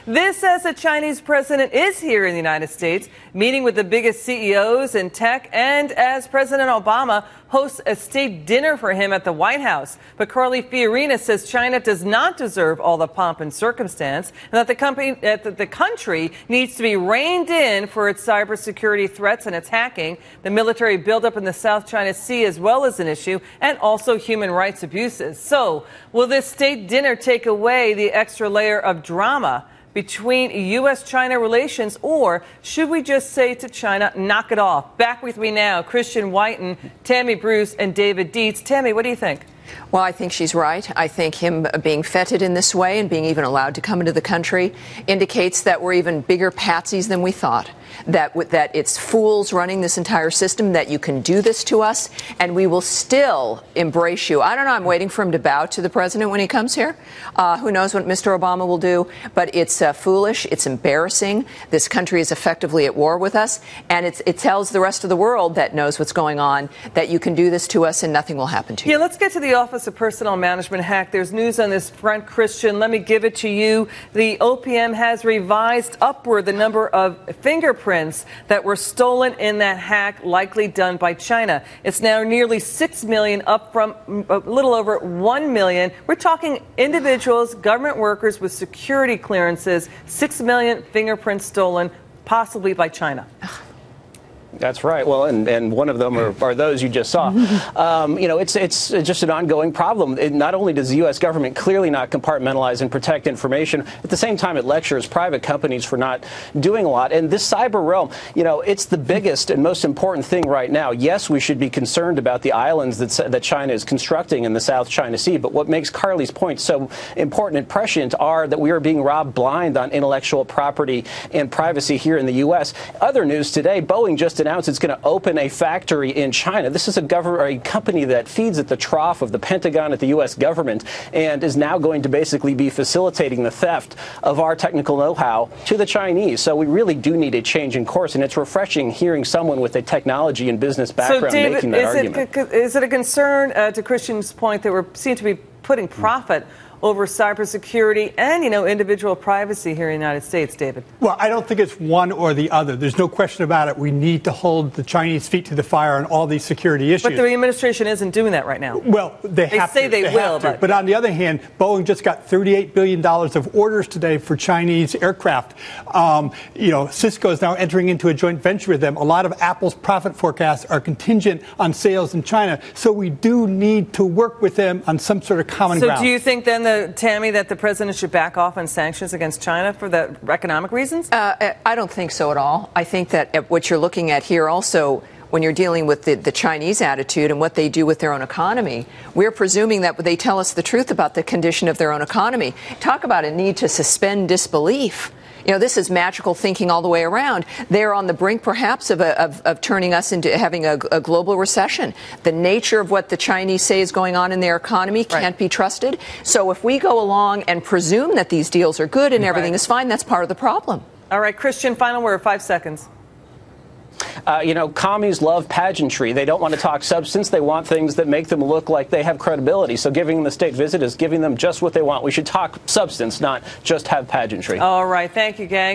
This as the Chinese president is here in the United States, meeting with the biggest CEOs in tech, and as President Obama hosts a state dinner for him at the White House. But Carly Fiorina says China does not deserve all the pomp and circumstance, and that the country needs to be reined in for its cybersecurity threats and its hacking. The military buildup in the South China Sea as well as an issue, and also human rights abuses. So, will this state dinner take away the extra layer of drama between U.S.-China relations, or should we just say to China, knock it off? Back with me now, Christian Whiten, Tammy Bruce, and David Dietz. Tammy, what do you think? Well, I think she's right. I think him being feted in this way and being even allowed to come into the country indicates that we're even bigger patsies than we thought. That it's fools running this entire system, that you can do this to us, and we will still embrace you. I don't know. I'm waiting for him to bow to the president when he comes here. Who knows what Mr. Obama will do? But it's foolish. It's embarrassing. This country is effectively at war with us, and it tells the rest of the world that knows what's going on that you can do this to us and nothing will happen to you. Yeah, let's get to the Office of Personnel Management hack. There's news on this front, Christian. Let me give it to you. The OPM has revised upward the number of fingerprints that were stolen in that hack, likely done by China. It's now nearly 6 million, up from a little over 1 million. We're talking individuals, government workers with security clearances, 6 million fingerprints stolen, possibly by China. That's right. Well, and one of them are those you just saw. It's just an ongoing problem. Not only does the U.S. government clearly not compartmentalize and protect information, at the same time it lectures private companies for not doing a lot. And this cyber realm, it's the biggest and most important thing right now. Yes, we should be concerned about the islands that China is constructing in the South China Sea. But what makes Carly's point so important and prescient are that we are being robbed blind on intellectual property and privacy here in the U.S. Other news today, Boeing just announced it's going to open a factory in China. This is a company that feeds at the trough of the Pentagon at the U.S. government and is now going to basically be facilitating the theft of our technical know-how to the Chinese. So we really do need a change in course, and it's refreshing hearing someone with a technology and business background making that argument. Is it a concern, to Christian's point, that we seem to be putting profit over cybersecurity and, individual privacy here in the United States, David? Well, I don't think it's one or the other. There's no question about it. We need to hold the Chinese feet to the fire on all these security issues. But the administration isn't doing that right now. Well, they say they will. But on the other hand, Boeing just got $38 billion of orders today for Chinese aircraft. Cisco is now entering into a joint venture with them. A lot of Apple's profit forecasts are contingent on sales in China. So we do need to work with them on some sort of common ground. So do you think then, Tammy, that the president should back off on sanctions against China for the economic reasons? I don't think so at all. I think that what you're looking at here also, when you're dealing with the Chinese attitude and what they do with their own economy, we're presuming that they tell us the truth about the condition of their own economy. Talk about a need to suspend disbelief. This is magical thinking all the way around. They're on the brink, perhaps, of turning us into having a global recession. The nature of what the Chinese say is going on in their economy can't be trusted. So if we go along and presume that these deals are good and everything is fine, that's part of the problem. All right, Christian, final word, 5 seconds. Commies love pageantry. They don't want to talk substance. They want things that make them look like they have credibility. So giving them the state visit is giving them just what they want. We should talk substance, not just have pageantry. All right. Thank you, gang.